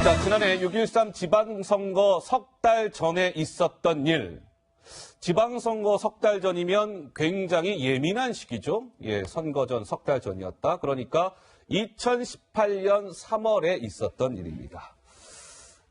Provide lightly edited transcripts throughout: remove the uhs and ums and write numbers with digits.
자, 지난해 6.13 지방선거 석 달 전에 있었던 일. 지방선거 석 달 전이면 굉장히 예민한 시기죠. 예, 선거 전 석 달 전이었다. 그러니까 2018년 3월에 있었던 일입니다.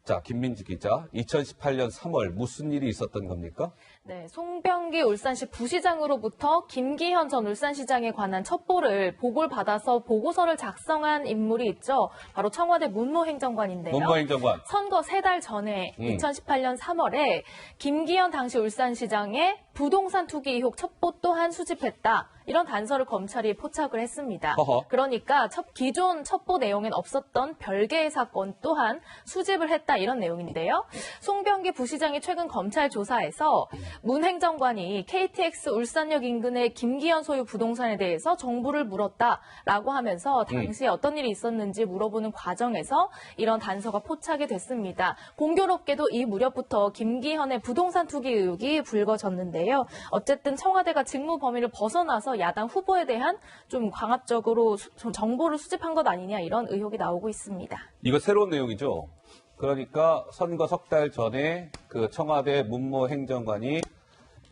자, 김민지 기자, 2018년 3월 무슨 일이 있었던 겁니까? 네, 송병기 울산시 부시장으로부터 김기현 전 울산시장에 관한 첩보를 보고를 받아서 보고서를 작성한 인물이 있죠. 바로 청와대 문무행정관인데요. 문무행정관. 선거 3달 전에 2018년 3월에 김기현 당시 울산시장의 부동산 투기 의혹 첩보 또한 수집했다. 이런 단서를 검찰이 포착을 했습니다. 허허. 그러니까 기존 첩보 내용엔 없었던 별개의 사건 또한 수집을 했다 이런 내용인데요. 송병기 부시장이 최근 검찰 조사에서 문 행정관이 KTX 울산역 인근의 김기현 소유 부동산에 대해서 정보를 물었다라고 하면서 당시에 어떤 일이 있었는지 물어보는 과정에서 이런 단서가 포착이 됐습니다. 공교롭게도 이 무렵부터 김기현의 부동산 투기 의혹이 불거졌는데요. 어쨌든 청와대가 직무 범위를 벗어나서 야당 후보에 대한 좀 강압적으로 정보를 수집한 것 아니냐 이런 의혹이 나오고 있습니다. 이거 새로운 내용이죠. 그러니까 선거 석 달 전에 그 청와대 문무 행정관이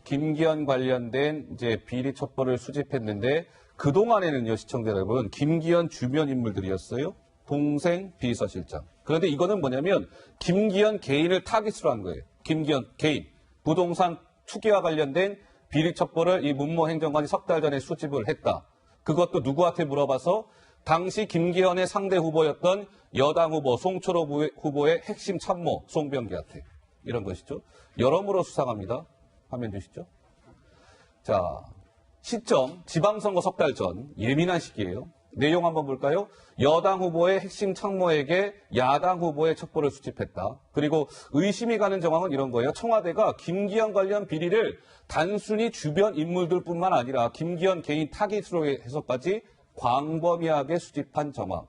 김기현 관련된 이제 비리 첩보를 수집했는데 그동안에는요, 시청자 여러분, 김기현 주변 인물들이었어요. 동생 비서실장. 그런데 이거는 뭐냐면 김기현 개인을 타깃으로 한 거예요. 김기현 개인. 부동산 투기와 관련된 비리 첩보를 이 문무 행정관이 석 달 전에 수집을 했다. 그것도 누구한테 물어봐서 당시 김기현의 상대 후보였던 여당 후보 송철호 후보의 핵심 참모 송병기한테. 이런 것이죠. 여러모로 수상합니다. 화면 주시죠. 자, 시점 지방선거 석 달 전 예민한 시기예요. 내용 한번 볼까요? 여당 후보의 핵심 참모에게 야당 후보의 첩보를 수집했다. 그리고 의심이 가는 정황은 이런 거예요. 청와대가 김기현 관련 비리를 단순히 주변 인물들뿐만 아니라 김기현 개인 타깃으로 해서까지 광범위하게 수집한 정황.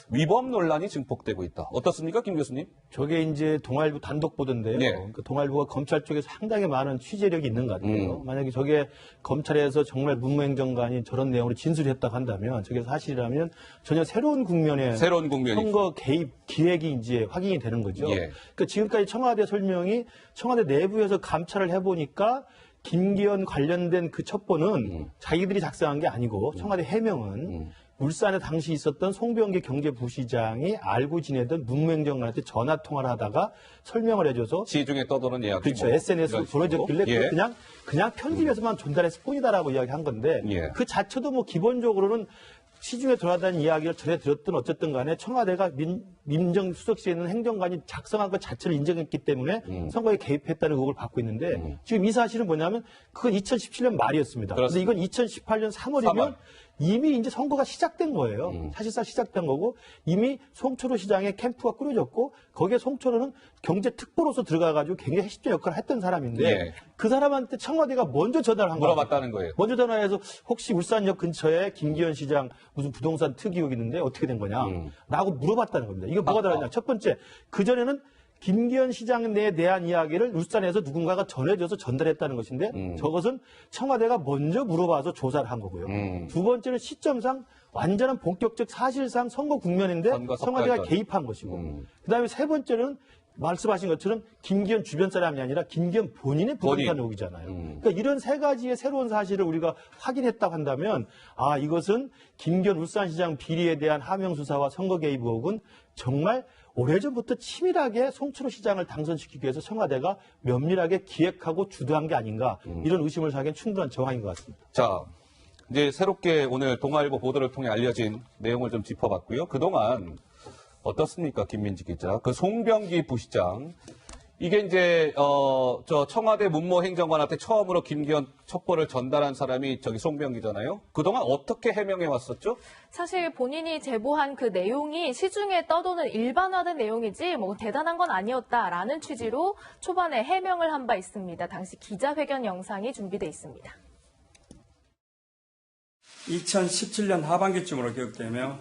위법 논란이 증폭되고 있다. 어떻습니까, 김 교수님? 저게 이제 동아일보 단독 보도인데요. 네. 그 동아일보가 검찰 쪽에서 상당히 많은 취재력이 있는 것 같아요. 만약에 저게 검찰에서 정말 문무행정관이 저런 내용으로 진술했다고 한다면, 저게 사실이라면 전혀 새로운 국면의 선거 개입 기획이 이제 확인이 되는 거죠. 예. 그러니까 지금까지 청와대 설명이 청와대 내부에서 감찰을 해보니까 김기현 관련된 그 첩보는 자기들이 작성한 게 아니고 청와대 해명은 울산에 당시 있었던 송병기 경제부시장이 알고 지내던 문무행정관한테 전화 통화를 하다가 설명을 해줘서 시중에 떠도는 이야기. 그렇죠. SNS로 보내줬길래 예. 그냥 편집해서만 전달했을 뿐이다라고 이야기한 건데 예. 그 자체도 뭐 기본적으로는 시중에 돌아다니는 이야기를 전해 들었든 어쨌든 간에 청와대가 민정수석실에 있는 행정관이 작성한 것 자체를 인정했기 때문에 선거에 개입했다는 의혹을 받고 있는데 지금 이 사실은 뭐냐면 그건 2017년 말이었습니다. 그런데 이건 2018년 3월이면 이미 이제 선거가 시작된 거예요. 사실상 시작된 거고 이미 송철호 시장의 캠프가 꾸려졌고 거기에 송철호는 경제특보로서 들어가가지고 굉장히 핵심적 역할을 했던 사람인데 예. 그 사람한테 청와대가 먼저 전화를 한 거예요. 물어봤다는 거예요. 먼저 전화해서 혹시 울산역 근처에 김기현 시장 무슨 부동산 특이 의혹이 있는데 어떻게 된 거냐 라고 물어봤다는 겁니다. 이거 뭐가 들어있냐. 첫 번째, 그전에는 김기현 시장에 대한 이야기를 울산에서 누군가가 전해줘서 전달했다는 것인데 저것은 청와대가 먼저 물어봐서 조사를 한 거고요. 두 번째는 시점상 완전한 본격적 사실상 선거 국면인데 청와대가 개입한 것이고 그다음에 세 번째는 말씀하신 것처럼 김기현 주변 사람이 아니라 김기현 본인의 부동산 의혹이잖아요. 그러니까 이런 세 가지의 새로운 사실을 우리가 확인했다고 한다면 아 이것은 김기현 울산시장 비리에 대한 하명 수사와 선거 개입 의혹은 정말 오래전부터 치밀하게 송철호 시장을 당선시키기 위해서 청와대가 면밀하게 기획하고 주도한 게 아닌가 이런 의심을 사기엔 충분한 정황인 것 같습니다. 자, 이제 새롭게 오늘 동아일보 보도를 통해 알려진 내용을 좀 짚어봤고요. 그동안 어떻습니까, 김민지 기자? 그 송병기 부시장 이게 이제 저 청와대 문무 행정관한테 처음으로 김기현 첩보를 전달한 사람이 저기 송병기잖아요. 그동안 어떻게 해명해 왔었죠? 사실 본인이 제보한 그 내용이 시중에 떠도는 일반화된 내용이지 뭐 대단한 건 아니었다라는 취지로 초반에 해명을 한 바 있습니다. 당시 기자회견 영상이 준비돼 있습니다. 2017년 하반기쯤으로 기억되며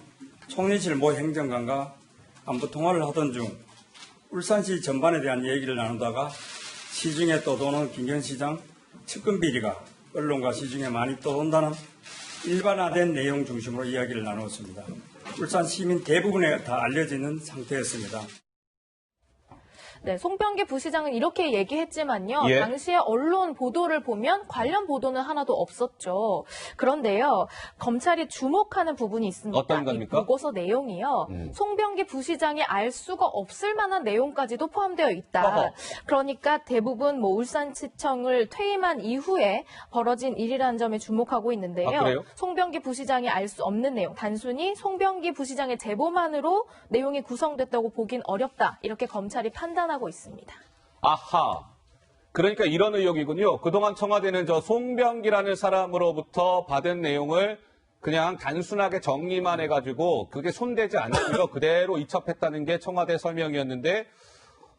총리실 모 행정관과 안부 통화를 하던 중 울산시 전반에 대한 얘기를 나누다가 시중에 떠도는 김기현 시장 측근 비리가 언론과 시중에 많이 떠돈다는 일반화된 내용 중심으로 이야기를 나누었습니다. 울산 시민 대부분에 다 알려져 있는 상태였습니다. 네, 송병기 부시장은 이렇게 얘기했지만요. 예. 당시에 언론 보도를 보면 관련 보도는 하나도 없었죠. 그런데요, 검찰이 주목하는 부분이 있습니다. 어떤 이 겁니까? 보고서 내용이요. 송병기 부시장이 알 수가 없을 만한 내용까지도 포함되어 있다. 어허. 그러니까 대부분 뭐 울산시청을 퇴임한 이후에 벌어진 일이라는 점에 주목하고 있는데요. 아, 그래요? 송병기 부시장이 알 수 없는 내용, 단순히 송병기 부시장의 제보만으로 내용이 구성됐다고 보긴 어렵다. 이렇게 검찰이 판단하고 있습니다. 아하. 그러니까 이런 의혹이군요. 그동안 청와대는 저 송병기라는 사람으로부터 받은 내용을 그냥 단순하게 정리만 해가지고 그게 손대지 않고요. 그대로 이첩했다는 게 청와대 설명이었는데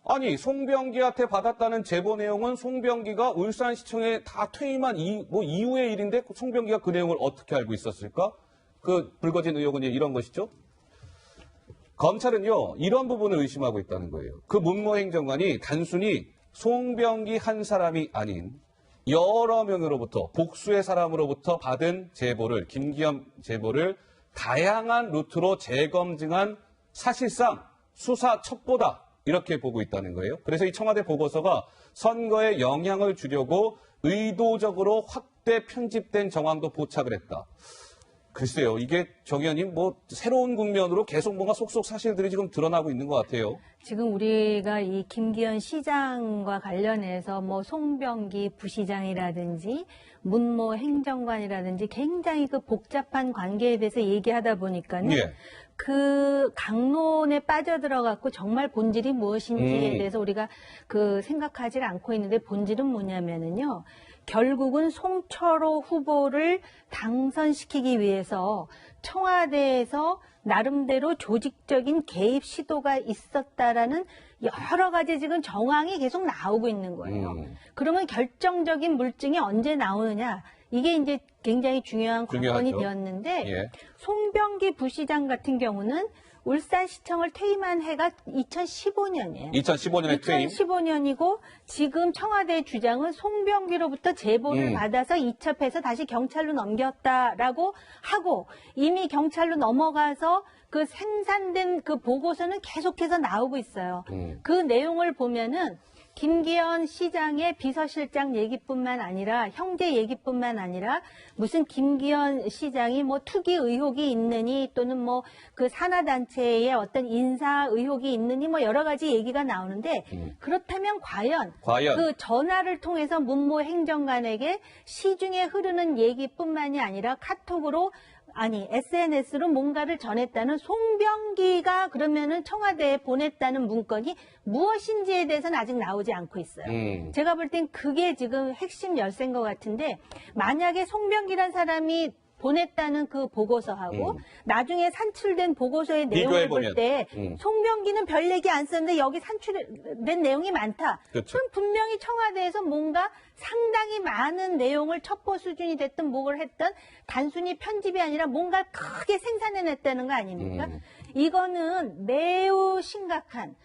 아니 송병기한테 받았다는 제보 내용은 송병기가 울산시청에 다 퇴임한 이후의 일인데 송병기가 그 내용을 어떻게 알고 있었을까? 그 불거진 의혹은 이런 것이죠. 검찰은요 이런 부분을 의심하고 있다는 거예요. 그 문무 행정관이 단순히 송병기 한 사람이 아닌 여러 명으로부터 복수의 사람으로부터 받은 제보를 김기현 제보를 다양한 루트로 재검증한 사실상 수사 첩보다 이렇게 보고 있다는 거예요. 그래서 이 청와대 보고서가 선거에 영향을 주려고 의도적으로 확대 편집된 정황도 포착을 했다. 글쎄요, 이게 정 의원님 뭐 새로운 국면으로 계속 뭔가 속속 사실들이 지금 드러나고 있는 것 같아요. 지금 우리가 이 김기현 시장과 관련해서 뭐 송병기 부시장이라든지 문모 행정관이라든지 굉장히 그 복잡한 관계에 대해서 얘기하다 보니까는 예. 그 강론에 빠져들어갖고 정말 본질이 무엇인지에 대해서 우리가 그 생각하지 않고 있는데 본질은 뭐냐면은요. 결국은 송철호 후보를 당선시키기 위해서 청와대에서 나름대로 조직적인 개입 시도가 있었다라는 여러 가지 지금 정황이 계속 나오고 있는 거예요. 그러면 결정적인 물증이 언제 나오느냐? 이게 이제 굉장히 중요한 관건이 중요하죠. 되었는데 예. 송병기 부시장 같은 경우는 울산시청을 퇴임한 해가 2015년이에요. 2015년에 퇴임. 2015년이고 지금 청와대 주장은 송병기로부터 제보를 받아서 이첩해서 다시 경찰로 넘겼다라고 하고 이미 경찰로 넘어가서 그 생산된 그 보고서는 계속해서 나오고 있어요. 그 내용을 보면은 김기현 시장의 비서실장 얘기뿐만 아니라 형제 얘기뿐만 아니라 무슨 김기현 시장이 뭐 투기 의혹이 있느니 또는 뭐 그 산하단체의 어떤 인사 의혹이 있느니 뭐 여러 가지 얘기가 나오는데 그렇다면 과연 그 전화를 통해서 문모 행정관에게 시중에 흐르는 얘기뿐만이 아니라 카톡으로 SNS로 뭔가를 전했다는 송병기가 그러면은 청와대에 보냈다는 문건이 무엇인지에 대해서는 아직 나오지 않고 있어요. 제가 볼 땐 그게 지금 핵심 열쇠인 것 같은데 만약에 송병기란 사람이 보냈다는 그 보고서하고 나중에 산출된 보고서의 내용을 볼 때 송병기는 별 얘기 안 썼는데 여기 산출된 내용이 많다. 그렇죠. 그럼 분명히 청와대에서 뭔가 상당히 많은 내용을 첩보 수준이 됐든 뭘 했든 단순히 편집이 아니라 뭔가 크게 생산해냈다는 거 아닙니까? 이거는 매우 심각한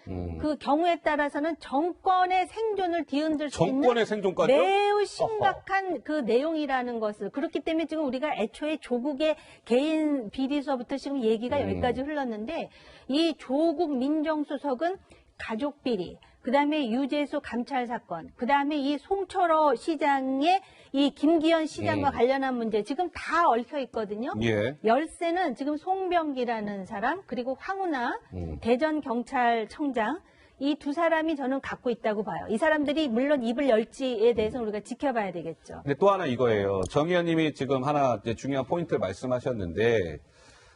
그 경우에 따라서는 정권의 생존을 뒤흔들 수 있는 정권의 생존까지요? 매우 심각한 그 내용이라는 것을 그렇기 때문에 지금 우리가 애초에 조국의 개인 비리서부터 지금 얘기가 여기까지 흘렀는데 이 조국 민정수석은 가족 비리, 그다음에 유재수 감찰 사건, 그다음에 이 송철호 시장의 이 김기현 시장과 관련한 문제 지금 다 얽혀 있거든요. 예. 열쇠는 지금 송병기라는 사람 그리고 황운하 대전 경찰청장 이 두 사람이 저는 갖고 있다고 봐요. 이 사람들이 물론 입을 열지에 대해서는 우리가 지켜봐야 되겠죠. 근데 또 하나 이거예요. 정 의원님이 지금 하나 이제 중요한 포인트를 말씀하셨는데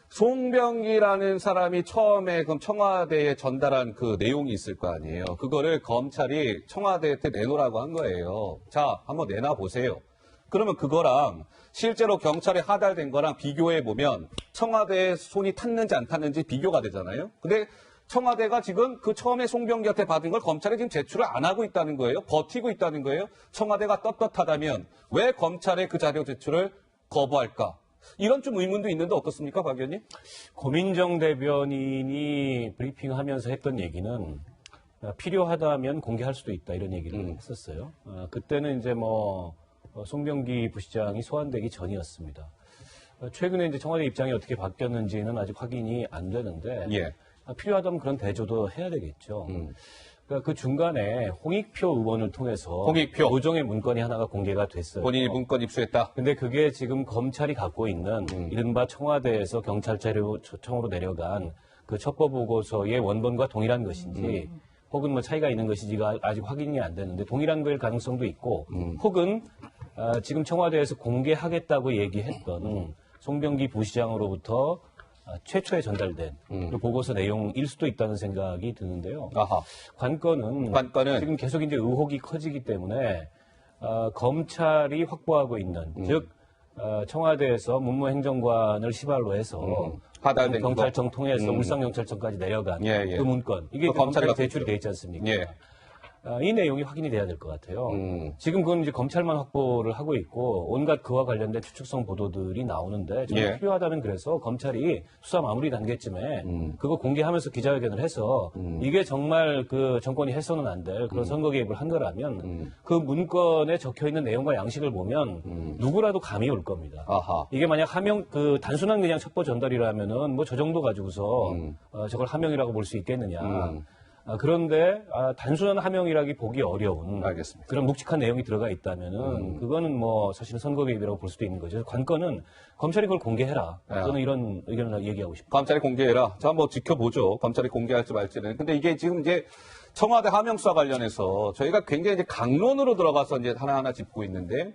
송병기라는 사람이 처음에 그럼 청와대에 전달한 그 내용이 있을 거 아니에요. 그거를 검찰이 청와대한테 내놓으라고 한 거예요. 자, 한번 내놔 보세요. 그러면 그거랑 실제로 경찰에 하달된 거랑 비교해 보면 청와대에 손이 탔는지 안 탔는지 비교가 되잖아요. 근데 청와대가 지금 그 처음에 송병기한테 받은 걸 검찰에 지금 제출을 안 하고 있다는 거예요. 버티고 있다는 거예요. 청와대가 떳떳하다면 왜 검찰에 그 자료 제출을 거부할까? 이런 좀 의문도 있는데 어떻습니까, 박 의원님? 고민정 대변인이 브리핑하면서 했던 얘기는 필요하다면 공개할 수도 있다 이런 얘기를 했었어요. 그때는 이제 송병기 부시장이 소환되기 전이었습니다. 최근에 이제 청와대 입장이 어떻게 바뀌었는지는 아직 확인이 안 되는데 예. 필요하다면 그런 대조도 해야 되겠죠. 그러니까 그 중간에 홍익표 의원을 통해서 홍익표. 조정의 문건이 하나가 공개가 됐어요. 본인이 문건 입수했다. 근데 그게 지금 검찰이 갖고 있는 이른바 청와대에서 경찰청으로 내려간 그 첩보 보고서의 원본과 동일한 것인지 혹은 뭐 차이가 있는 것인지가 아직 확인이 안 되는데 동일한 거일 가능성도 있고 혹은 지금 청와대에서 공개하겠다고 얘기했던 송병기 부시장으로부터 최초에 전달된 그 보고서 내용일 수도 있다는 생각이 드는데요. 아하. 관건은 지금 계속 이제 의혹이 커지기 때문에 검찰이 확보하고 있는 즉 청와대에서 문무행정관을 시발로 해서 하달된 경찰청 통해서 울산경찰청까지 내려간 예. 그 문건 이게 그 검찰이 검찰에 제출이 돼 있지 않습니까? 예. 이 내용이 확인이 돼야 될 것 같아요. 지금 그건 이제 검찰만 확보를 하고 있고 온갖 그와 관련된 추측성 보도들이 나오는데 정말 예. 필요하다면 그래서 검찰이 수사 마무리 단계쯤에 그거 공개하면서 기자회견을 해서 이게 정말 그 정권이 해서는 안 될 그런 선거 개입을 한 거라면 그 문건에 적혀 있는 내용과 양식을 보면 누구라도 감이 올 겁니다. 아하. 이게 만약 그 단순한 그냥 첩보 전달이라면은 뭐 저 정도 가지고서 저걸 하명이라고 볼 수 있겠느냐. 그런데 단순한 하명이라기 보기 어려운 알겠습니다. 그런 묵직한 내용이 들어가 있다면은 그거는 뭐 사실은 선거 개입이라고 볼 수도 있는 거죠. 관건은 검찰이 그걸 공개해라. 저는 이런 의견을 얘기하고 싶습니다. 검찰이 공개해라. 자, 한번 지켜보죠. 검찰이 공개할지 말지는. 근데 이게 지금 이제 청와대 하명 수사 관련해서 저희가 굉장히 이제 강론으로 들어가서 이제 하나하나 짚고 있는데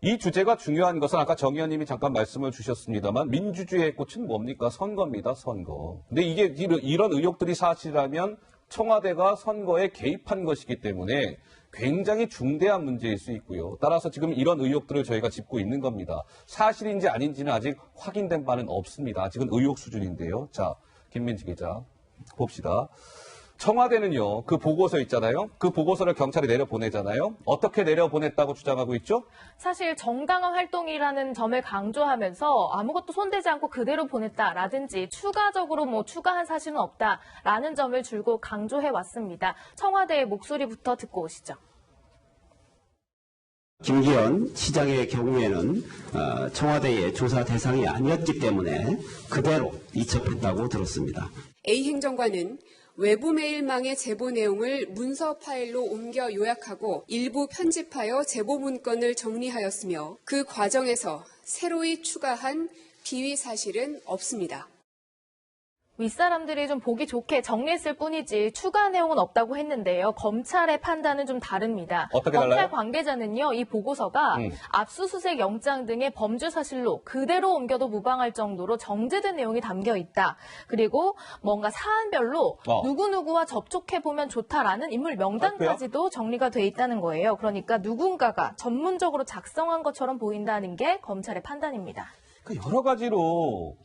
이 주제가 중요한 것은 아까 정 의원님이 잠깐 말씀을 주셨습니다만 민주주의의 꽃은 뭡니까? 선거입니다. 선거. 근데 이게 이런 의혹들이 사실이라면 청와대가 선거에 개입한 것이기 때문에 굉장히 중대한 문제일 수 있고요. 따라서 지금 이런 의혹들을 저희가 짚고 있는 겁니다. 사실인지 아닌지는 아직 확인된 바는 없습니다. 아직은 의혹 수준인데요. 자, 김민지 기자 봅시다. 청와대는요, 그 보고서 있잖아요. 그 보고서를 경찰이 내려보내잖아요. 어떻게 내려보냈다고 주장하고 있죠? 사실 정당한 활동이라는 점을 강조하면서 아무것도 손대지 않고 그대로 보냈다라든지 추가적으로 뭐 추가한 사실은 없다라는 점을 줄곧 강조해 왔습니다. 청와대의 목소리부터 듣고 오시죠. 김기현 시장의 경우에는 청와대의 조사 대상이 아니었기 때문에 그대로 이첩했다고 들었습니다. A 행정관은 외부 메일망의 제보 내용을 문서 파일로 옮겨 요약하고 일부 편집하여 제보 문건을 정리하였으며 그 과정에서 새로이 추가한 비위 사실은 없습니다. 윗사람들이 좀 보기 좋게 정리했을 뿐이지 추가 내용은 없다고 했는데요. 검찰의 판단은 좀 다릅니다. 어떻게 검찰 달라요? 관계자는요. 이 보고서가 압수수색 영장 등의 범죄 사실로 그대로 옮겨도 무방할 정도로 정제된 내용이 담겨 있다. 그리고 뭔가 사안별로 누구누구와 접촉해보면 좋다라는 인물 명단까지도 정리가 돼 있다는 거예요. 그러니까 누군가가 전문적으로 작성한 것처럼 보인다는 게 검찰의 판단입니다. 그 여러 가지로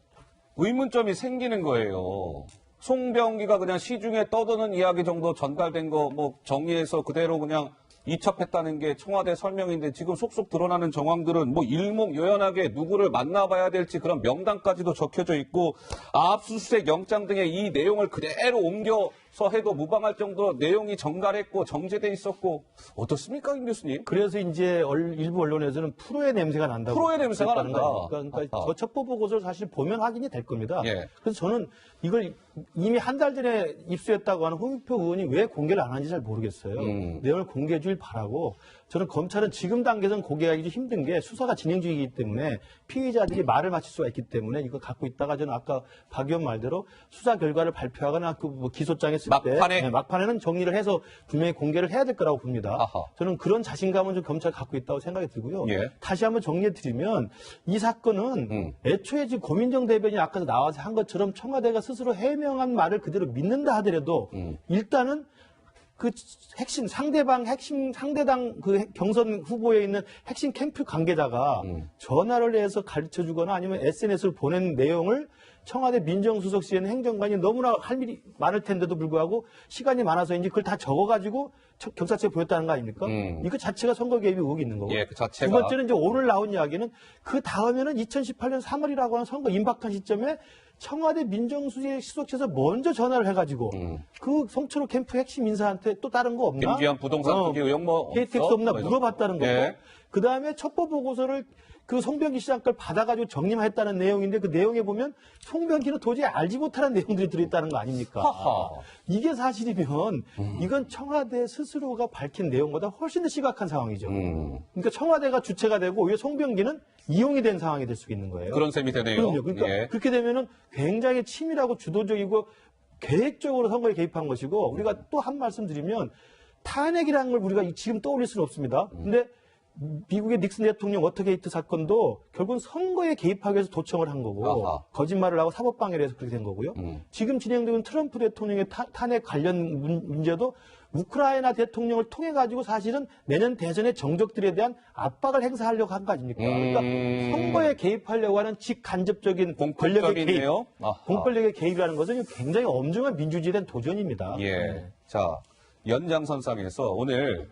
의문점이 생기는 거예요. 송병기가 그냥 시중에 떠드는 이야기 정도 전달된 거 뭐 정리해서 그대로 그냥 이첩했다는 게 청와대 설명인데 지금 속속 드러나는 정황들은 뭐 일목요연하게 누구를 만나봐야 될지 그런 명단까지도 적혀져 있고 압수수색 영장 등의 이 내용을 그대로 옮겨서 해도 무방할 정도로 내용이 정갈했고 정제돼 있었고 어떻습니까, 김 교수님? 그래서 이제 일부 언론에서는 프로의 냄새가 난다고. 프로의 냄새가 그랬다는 난다. 거 아닙니까? 그러니까 저 첩보 보고서를 사실 보면 확인이 될 겁니다. 예. 그래서 저는 이걸 이미 한 달 전에 입수했다고 하는 홍익표 의원이 왜 공개를 안 하는지 잘 모르겠어요. 내용을 공개해 주길 바라고 저는 검찰은 지금 단계에서는 공개하기 좀 힘든 게 수사가 진행 중이기 때문에 피의자들이 말을 맞출 수가 있기 때문에 이거 갖고 있다가 저는 아까 박 의원 말대로 수사 결과를 발표하거나 그 뭐 기소장에 쓸 때 막판에는 정리를 해서 분명히 공개를 해야 될 거라고 봅니다. 아하. 저는 그런 자신감은 좀 검찰이 갖고 있다고 생각이 들고요. 예. 다시 한번 정리해 드리면 이 사건은 애초에 지금 고민정 대변인이 아까 나와서 한 것처럼 청와대가 스스로 해명한 말을 그대로 믿는다 하더라도 일단은 그 핵심 상대당 그 경선 후보에 있는 핵심 캠프 관계자가 전화를 해서 가르쳐 주거나 아니면 SNS로 보낸 내용을 청와대 민정수석실에는 행정관이 너무나 할 일이 많을 텐데도 불구하고 시간이 많아서인지 그걸 다 적어가지고 경찰서에 보였다는 거 아닙니까? 이거 자체가 선거 개입이 의혹이 있는 거고. 예, 그 자체가. 두 번째는 이제 오늘 나온 이야기는 그 다음에는 2018년 3월이라고 하는 선거 임박한 시점에 청와대 민정수석실에서 먼저 전화를 해가지고 그 송철호 캠프 핵심 인사한테 또 다른 거 없나? 김기현 부동산 투기 의혹 뭐 KTX 없나 물어봤다는 거고. 예. 그 다음에 첩보 보고서를 그 송병기 시장 걸 받아가지고 정리했다는 내용인데 그 내용에 보면 송병기는 도저히 알지 못하는 내용들이 들어있다는 거 아닙니까? 하하. 이게 사실이면 이건 청와대 스스로가 밝힌 내용보다 훨씬 더 심각한 상황이죠. 그러니까 청와대가 주체가 되고 오히려 송병기는 이용이 된 상황이 될 수 있는 거예요. 그런 셈이 되네요. 그럼요. 그러니까 예. 그렇게 되면은 굉장히 치밀하고 주도적이고 계획적으로 선거에 개입한 것이고 우리가 또 한 말씀 드리면 탄핵이라는 걸 우리가 지금 떠올릴 수는 없습니다. 근데 미국의 닉슨 대통령 워터게이트 사건도 결국은 선거에 개입하기 위해서 도청을 한 거고 아하. 거짓말을 하고 사법방해를 해서 그렇게 된 거고요. 지금 진행되는 트럼프 대통령의 탄핵 관련 문제도 우크라이나 대통령을 통해 가지고 사실은 내년 대선의 정적들에 대한 압박을 행사하려고 한 거 아닙니까? 그러니까 선거에 개입하려고 하는 직간접적인 권력의 개입, 공권력이네요. 아하. 공권력의 개입이라는 것은 굉장히 엄중한 민주주의에 대한 도전입니다. 예. 자, 연장선상에서 오늘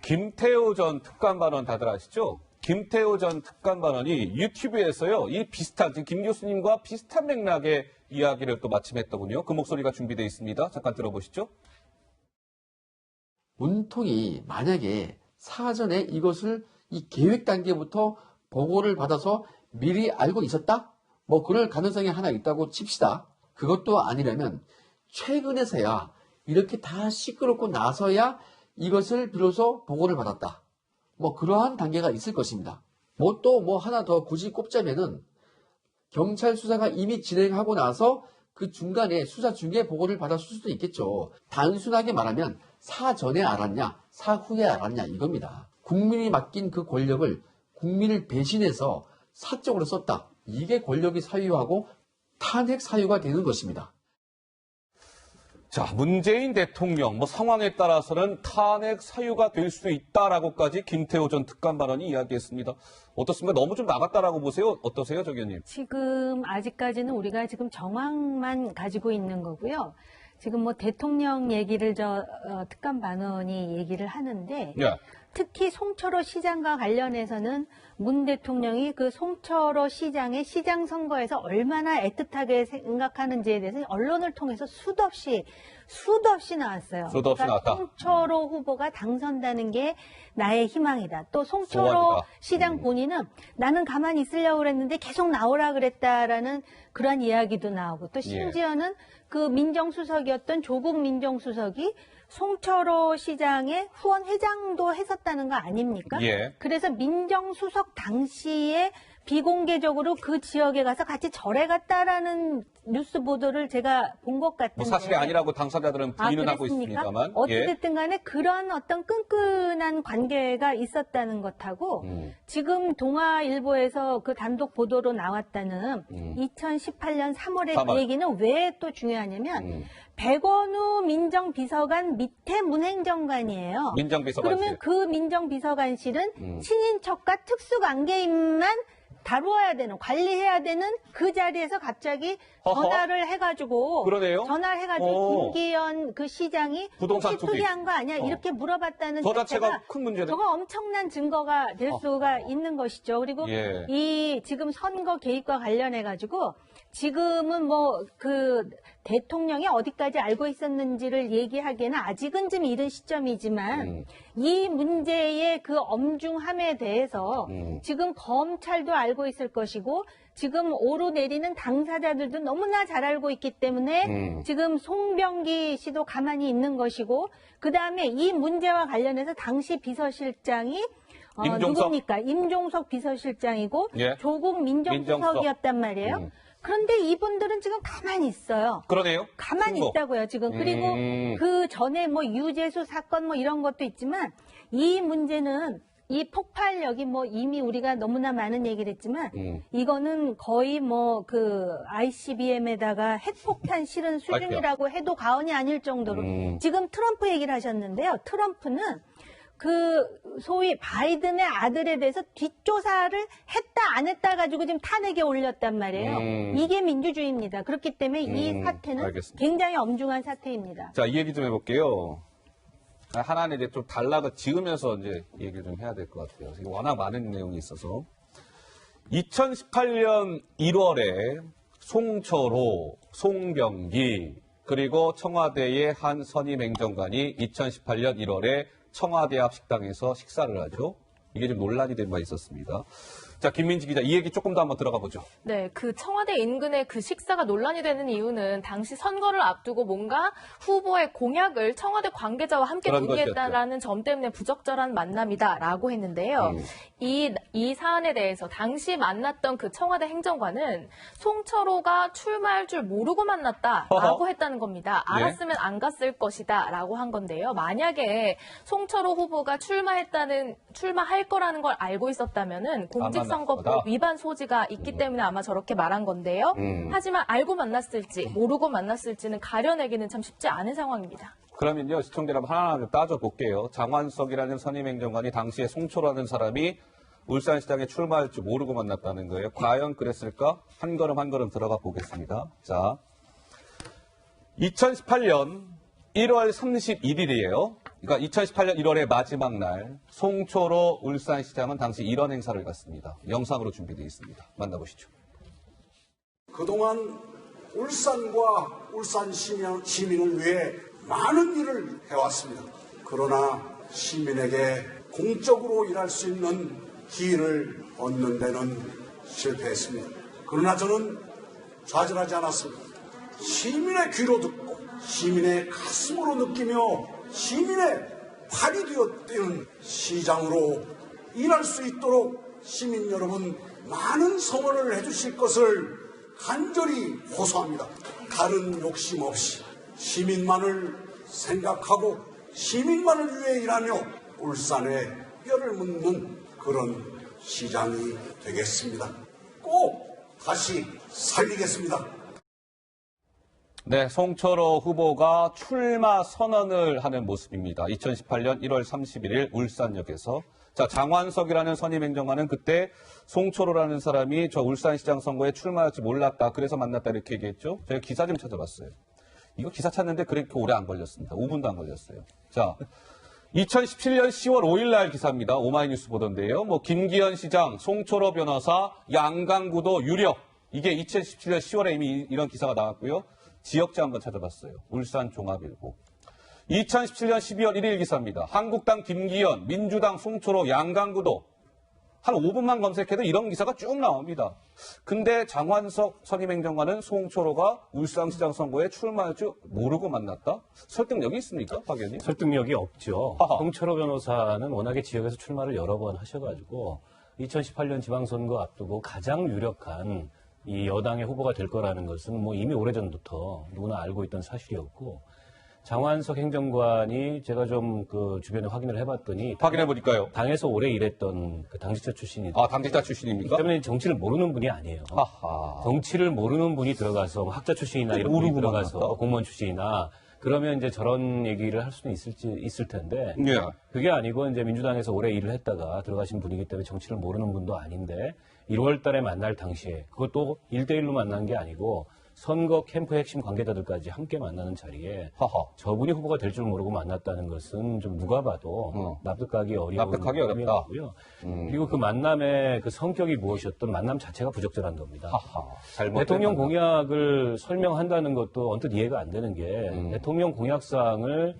김태우 전 특감반원 다들 아시죠? 김태우 전 특감반원이 유튜브에서요, 이 비슷한, 지금 김 교수님과 비슷한 맥락의 이야기를 또 마침 했더군요. 그 목소리가 준비되어 있습니다. 잠깐 들어보시죠. 문통이 만약에 사전에 이것을 이 계획 단계부터 보고를 받아서 미리 알고 있었다? 뭐 그럴 가능성이 하나 있다고 칩시다. 그것도 아니라면 최근에서야 이렇게 다 시끄럽고 나서야 이것을 비로소 보고를 받았다. 뭐 그러한 단계가 있을 것입니다. 뭐 또 뭐 하나 더 굳이 꼽자면은 경찰 수사가 이미 진행하고 나서 그 중간에 수사 중에 보고를 받았을 수도 있겠죠. 단순하게 말하면 사전에 알았냐, 사후에 알았냐 이겁니다. 국민이 맡긴 그 권력을 국민을 배신해서 사적으로 썼다. 이게 권력이 사유하고 탄핵 사유가 되는 것입니다. 자, 문재인 대통령, 뭐 상황에 따라서는 탄핵 사유가 될 수 있다라고까지 김태호 전 특감반원이 이야기했습니다. 어떻습니까? 너무 좀 나갔다라고 보세요? 어떠세요, 정 의원님? 지금 아직까지는 우리가 지금 정황만 가지고 있는 거고요. 지금 뭐 대통령 얘기를 특감반원이 얘기를 하는데 예. 특히 송철호 시장과 관련해서는 문 대통령이 그 송철호 시장의 시장 선거에서 얼마나 애틋하게 생각하는지에 대해서 언론을 통해서 수도 없이 나왔어요. 수도 없이 나왔다. 송철호 후보가 당선되는 게 나의 희망이다. 또 송철호 소원이다. 시장 본인은 나는 가만히 있으려고 그랬는데 계속 나오라 그랬다라는 그런 이야기도 나오고 또 심지어는 그 민정수석이었던 조국 민정수석이 송철호 시장의 후원 회장도 했었다는 거 아닙니까? 예. 그래서 민정수석 당시에 비공개적으로 그 지역에 가서 같이 절에 갔다라는 뉴스 보도를 제가 본 것 같은데. 뭐 사실이 아니라고 당사자들은 부인은 하고 그랬습니까? 있습니다만. 어찌됐든 간에 그런 어떤 끈끈한 관계가 있었다는 것하고 지금 동아일보에서 그 단독 보도로 나왔다는 2018년 3월의 3월. 그 얘기는 왜 또 중요하냐면 백원우 민정비서관 밑에 문행정관이에요. 민정비서관실. 그러면 그 민정비서관실은 친인척과 특수관계인만 다루어야 되는, 관리해야 되는 그 자리에서 갑자기 허허. 전화를 해가지고 그러네요. 전화를 해가지고 김기현 그 시장이 부동산 혹시 투기. 투기한 거 아니야? 이렇게 물어봤다는 저 자체가 큰 문제네. 저거 엄청난 증거가 될 수가 있는 것이죠. 그리고 예. 이 지금 선거 개입과 관련해가지고 지금은 뭐 그 대통령이 어디까지 알고 있었는지를 얘기하기에는 아직은 좀 이른 시점이지만 이 문제의 그 엄중함에 대해서 지금 검찰도 알고 있을 것이고 지금 오르내리는 당사자들도 너무나 잘 알고 있기 때문에 지금 송병기 씨도 가만히 있는 것이고 그다음에 이 문제와 관련해서 당시 비서실장이 누굽니까? 임종석 비서실장이고 예. 조국 민정수석이었단 말이에요. 그런데 이분들은 지금 가만히 있어요. 그러네요. 가만히 승복. 있다고요, 지금. 그리고 그 전에 뭐 유재수 사건 뭐 이런 것도 있지만 이 문제는 이 폭발력이 뭐 이미 우리가 너무나 많은 얘기를 했지만 이거는 거의 뭐 그 ICBM에다가 핵폭탄 실은 수준이라고 해도 과언이 아닐 정도로 지금 트럼프 얘기를 하셨는데요. 트럼프는 그 소위 바이든의 아들에 대해서 뒷조사를 했다 안 했다 가지고 지금 탄핵에 올렸단 말이에요. 이게 민주주의입니다. 그렇기 때문에 이 사태는 알겠습니다. 굉장히 엄중한 사태입니다. 자, 이 얘기 좀 해볼게요. 하나는 이제 좀 달라가 지으면서 이제 얘기를 좀 해야 될 것 같아요. 이게 워낙 많은 내용이 있어서. 2018년 1월에 송철호, 송병기, 그리고 청와대의 한 선임 행정관이 2018년 1월에 청와대 앞 식당에서 식사를 하죠. 이게 좀 논란이 된 바 있었습니다. 자, 김민지 기자, 이 얘기 조금 더 한번 들어가 보죠. 네, 그 청와대 인근의 그 식사가 논란이 되는 이유는 당시 선거를 앞두고 뭔가 후보의 공약을 청와대 관계자와 함께 그런 논의했다라는 점 때문에 부적절한 만남이다라고 했는데요. 이 사안에 대해서 당시 만났던 그 청와대 행정관은 송철호가 출마할 줄 모르고 만났다라고 했다는 겁니다. 예. 알았으면 안 갔을 것이다라고 한 건데요. 만약에 송철호 후보가 출마할 거라는 걸 알고 있었다면은 공직선거법 거다. 위반 소지가 있기 때문에 아마 저렇게 말한 건데요. 하지만 알고 만났을지 모르고 만났을지는 가려내기는 참 쉽지 않은 상황입니다. 그러면요, 시청자 여러분 하나하나 좀 따져볼게요. 장완석이라는 선임 행정관이 당시에 송초라는 사람이 울산시장에 출마할 줄 모르고 만났다는 거예요. 과연 그랬을까? 한 걸음 한 걸음 들어가 보겠습니다. 자, 2018년 1월 31일이에요. 그러니까 2018년 1월의 마지막 날 송초로 울산시장은 당시 이런 행사를 갔습니다. 영상으로 준비되어 있습니다. 만나보시죠. 그동안 울산과 울산 시민을 위해 많은 일을 해왔습니다. 그러나 시민에게 공적으로 일할 수 있는 기회를 얻는 데는 실패했습니다. 그러나 저는 좌절하지 않았습니다. 시민의 귀로 듣고 시민의 가슴으로 느끼며 시민의 팔이 되어 뛰는 시장으로 일할 수 있도록 시민 여러분 많은 성원을 해주실 것을 간절히 호소합니다. 다른 욕심 없이 시민만을 생각하고 시민만을 위해 일하며 울산에 뼈를 묻는 그런 시장이 되겠습니다. 꼭 다시 살리겠습니다. 네, 송철호 후보가 출마 선언을 하는 모습입니다. 2018년 1월 31일 울산역에서. 자, 장완석이라는 선임 행정관은 그때 송철호라는 사람이 저 울산시장 선거에 출마할지 몰랐다. 그래서 만났다 이렇게 얘기했죠. 제가 기사 좀 찾아봤어요. 이거 기사 찾는데 그렇게 오래 안 걸렸습니다. 5분도 안 걸렸어요. 자, 2017년 10월 5일 날 기사입니다. 오마이뉴스 보던데요. 뭐 김기현 시장, 송철호 변호사, 양강구도 유력. 이게 2017년 10월에 이미 이런 기사가 나왔고요. 지역자 한번 찾아봤어요. 울산 종합일보. 2017년 12월 1일 기사입니다. 한국당 김기현, 민주당 송철호, 양강구도. 한 5분만 검색해도 이런 기사가 쭉 나옵니다. 근데 장완석 선임행정관은 송철호가 울산시장 선거에 출마할 줄 모르고 만났다? 설득력이 있습니까, 박 의원님? 설득력이 없죠. 하하. 송철호 변호사는 워낙에 지역에서 출마를 여러 번 하셔가지고 2018년 지방선거 앞두고 가장 유력한 이 여당의 후보가 될 거라는 것은 뭐 이미 오래전부터 누구나 알고 있던 사실이었고, 장완석 행정관이 제가 좀 그 주변에 확인을 해봤더니 확인해 보니까요. 당에서 오래 일했던 그 당직자 출신이 아, 당직자 출신입니까? 때문에 정치를 모르는 분이 아니에요. 하하. 정치를 모르는 분이 들어가서 뭐 학자 출신이나 이런 분이 모르고 들어가서 만났다? 공무원 출신이나 그러면 이제 저런 얘기를 할 수는 있을 텐데 예. 그게 아니고 이제 민주당에서 오래 일을 했다가 들어가신 분이기 때문에 정치를 모르는 분도 아닌데 1월 달에 만날 당시에 그것도 1대1로 만난 게 아니고 선거 캠프 핵심 관계자들까지 함께 만나는 자리에 하하. 저분이 후보가 될 줄 모르고 만났다는 것은 좀 누가 봐도 납득하기 어려운 납득하기 어렵다. 고요. 그리고 그 만남의 그 성격이 무엇이었던 만남 자체가 부적절한 겁니다. 하하. 잘못된 대통령 만남. 공약을 설명한다는 것도 언뜻 이해가 안 되는 게 대통령 공약사항을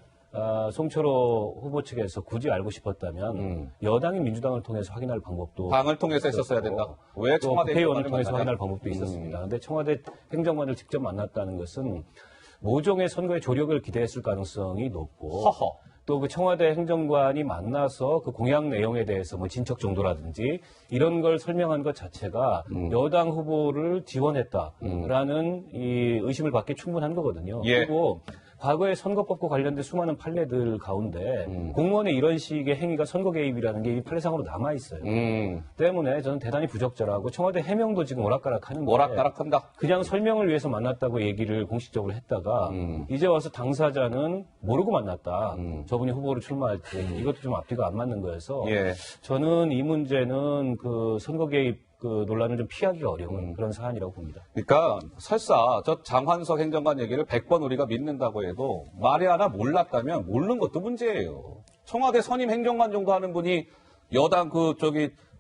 송철호 후보 측에서 굳이 알고 싶었다면 여당인 민주당을 통해서 확인할 방법도 당을 통해서 했었어야 된다. 왜 또 청와대 국회의원을 행정관을 통해서 만나냐? 확인할 방법도 있었습니다. 그런데 청와대 행정관을 직접 만났다는 것은 모종의 선거의 조력을 기대했을 가능성이 높고 허허. 또 그 청와대 행정관이 만나서 그 공약 내용에 대해서 뭐 진척 정도라든지 이런 걸 설명한 것 자체가 여당 후보를 지원했다라는 이 의심을 받기 충분한 거거든요. 예. 그리고 과거에 선거법과 관련된 수많은 판례들 가운데 공무원의 이런 식의 행위가 선거 개입이라는 게 이 판례상으로 남아 있어요. 때문에 저는 대단히 부적절하고 청와대 해명도 지금 오락가락하는데 오락가락한다. 그냥 설명을 위해서 만났다고 얘기를 공식적으로 했다가 이제 와서 당사자는 모르고 만났다. 저분이 후보로 출마할 때 이것도 좀 앞뒤가 안 맞는 거여서 예. 저는 이 문제는 그 선거 개입 그 논란을 좀 피하기가 어려운 그런 사안이라고 봅니다. 그러니까 설사 저 장완석 행정관 얘기를 100번 우리가 믿는다고 해도 말이 하나 몰랐다면 모르는 것도 문제예요. 청와대 선임 행정관 정도 하는 분이 여당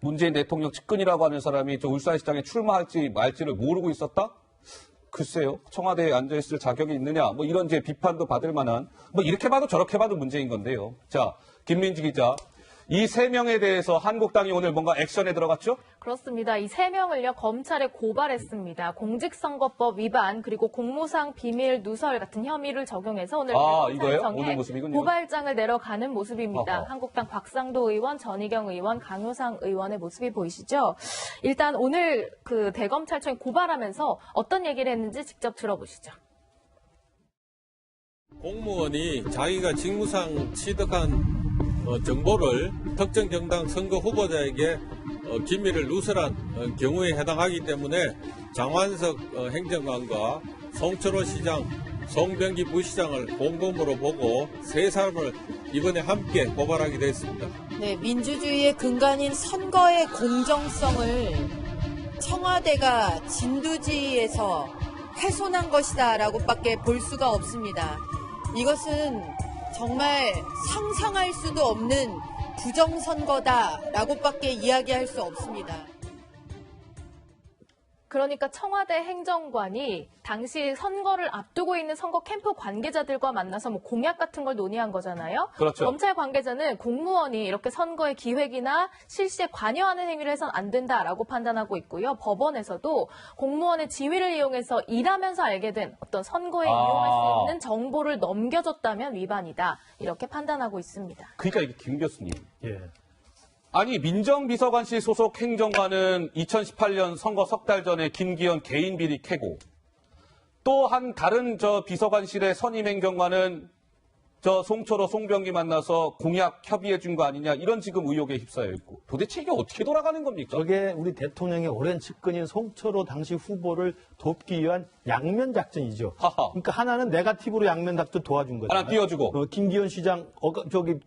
문재인 대통령 측근이라고 하는 사람이 저 울산시장에 출마할지 말지를 모르고 있었다? 글쎄요. 청와대에 앉아있을 자격이 있느냐? 뭐 이런 이제 비판도 받을 만한 뭐 이렇게 봐도 저렇게 봐도 문제인 건데요. 자, 김민지 기자. 이 3명에 대해서 한국당이 오늘 뭔가 액션에 들어갔죠? 그렇습니다. 이 3명을요, 검찰에 고발했습니다. 공직선거법 위반, 그리고 공무상 비밀 누설 같은 혐의를 적용해서 오늘 이거예요? 오늘 대검찰청에 모습이군요. 고발장을 내려가는 모습입니다. 어허. 한국당 박상도 의원, 전희경 의원, 강효상 의원의 모습이 보이시죠? 일단 오늘 그 대검찰청에 고발하면서 어떤 얘기를 했는지 직접 들어보시죠. 공무원이 자기가 직무상 취득한 정보를 특정 정당 선거 후보자에게 기밀을 누설한 경우에 해당하기 때문에 장완석 행정관과 송철호 시장, 송병기 부시장을 공범으로 보고 세 사람을 이번에 함께 고발하게 됐습니다. 네, 민주주의의 근간인 선거의 공정성을 청와대가 진두지에서 훼손한 것이다라고밖에 볼 수가 없습니다. 이것은 정말 상상할 수도 없는 부정선거다라고밖에 이야기할 수 없습니다. 그러니까 청와대 행정관이 당시 선거를 앞두고 있는 선거 캠프 관계자들과 만나서 뭐 공약 같은 걸 논의한 거잖아요. 그렇죠. 검찰 관계자는 공무원이 이렇게 선거의 기획이나 실시에 관여하는 행위를 해서는 안 된다라고 판단하고 있고요. 법원에서도 공무원의 지위를 이용해서 일하면서 알게 된 어떤 선거에 이용할 수 있는 정보를 넘겨줬다면 위반이다. 이렇게 판단하고 있습니다. 그러니까 이게 김 교수님. 예. 아니 민정비서관실 소속 행정관은 2018년 선거 석 달 전에 김기현 개인 비리 캐고 또 한 다른 저 비서관실의 선임 행정관은 저 송철호, 송병기 만나서 공약 협의해 준 거 아니냐 이런 지금 의혹에 휩싸여 있고 도대체 이게 어떻게 돌아가는 겁니까? 저게 우리 대통령의 오랜 측근인 송철호 당시 후보를 돕기 위한 양면 작전이죠. 하하. 그러니까 하나는 네거티브로 양면 작전 도와준 거죠. 하나 띄워주고. 김기현 시장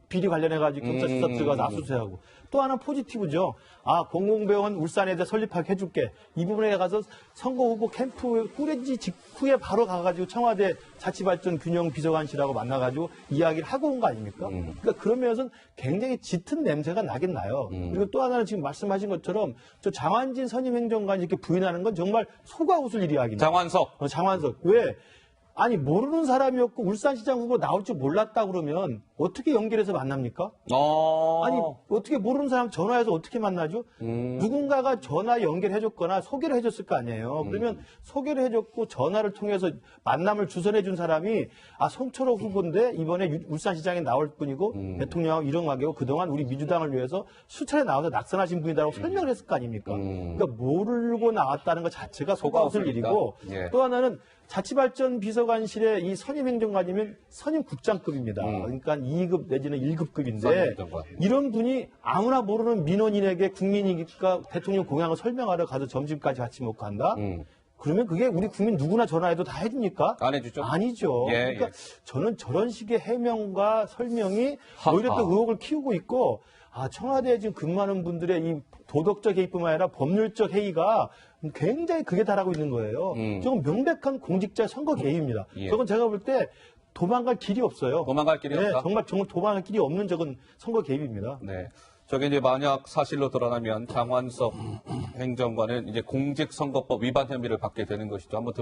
비리 관련해가지고 경찰 수사 들어가서 압수수색하고. 또 하나 포지티브죠. 공공병원 울산에다 설립하게 해줄게. 이 부분에 가서 선거 후보 캠프 꾸려지 직후에 바로 가가지고 청와대 자치발전 균형 비서관실하고 만나가지고 이야기를 하고 온 거 아닙니까? 그러니까 그런 면에서는 굉장히 짙은 냄새가 나긴 나요. 그리고 또 하나는 지금 말씀하신 것처럼 저 장완진 선임 행정관이 이렇게 부인하는 건 정말 속아 웃을 일이야기입니다. 장완석. 장완석. 왜? 아니 모르는 사람이었고 울산시장 후보 나올 줄 몰랐다 그러면 어떻게 연결해서 만납니까? 아니 어떻게 모르는 사람 전화해서 어떻게 만나죠? 누군가가 전화 연결해줬거나 소개를 해줬을 거 아니에요. 그러면 소개를 해줬고 전화를 통해서 만남을 주선해준 사람이 송철호 후보인데 이번에 울산시장에 나올 분이고 대통령하고 이런 관계고 그동안 우리 민주당을 위해서 수차례 나와서 낙선하신 분이라고 설명을 했을 거 아닙니까? 그러니까 모르고 나왔다는 것 자체가 속아 웃을 일이고 예. 또 하나는 자치발전 비서관실의 이 선임 행정관이면 선임 국장급입니다. 그러니까 2급 내지는 1급급인데 이런 분이 아무나 모르는 민원인에게 국민이니까 대통령 공약을 설명하러 가서 점심까지 같이 먹고 한다? 그러면 그게 우리 국민 누구나 전화해도 다 해줍니까? 안 해주죠. 아니죠. 예, 그러니까 저는 저런 식의 해명과 설명이 오히려 또 의혹을 키우고 있고 청와대에 지금 근무하는 분들의 이 도덕적 해이뿐만 아니라 법률적 해이가 굉장히 극에 달하고 있는 거예요. 저건 명백한 공직자 선거 개입입니다. 예. 저건 제가 볼 때 도망갈 길이 없어요. 도망갈 길이 없다? 정말 도망갈 길이 없는 저건 선거 개입입니다. 네. 저게 이제 만약 사실로 드러나면 장완석 행정관은 이제 공직선거법 위반 혐의를 받게 되는 것이죠. 한번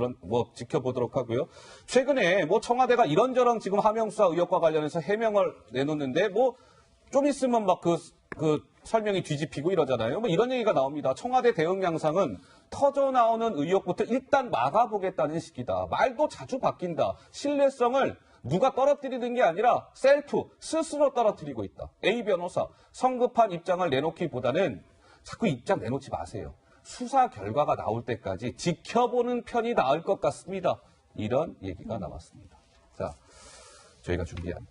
지켜보도록 하고요. 최근에 청와대가 이런저런 지금 하명수사 의혹과 관련해서 해명을 내놓는데 좀 있으면 그 설명이 뒤집히고 이러잖아요. 이런 얘기가 나옵니다. 청와대 대응 양상은 터져 나오는 의혹부터 일단 막아보겠다는 식이다. 말도 자주 바뀐다. 신뢰성을 누가 떨어뜨리는 게 아니라 스스로 떨어뜨리고 있다. A 변호사, 성급한 입장을 내놓기보다는 자꾸 입장 내놓지 마세요. 수사 결과가 나올 때까지 지켜보는 편이 나을 것 같습니다. 이런 얘기가 나왔습니다. 자, 저희가 준비한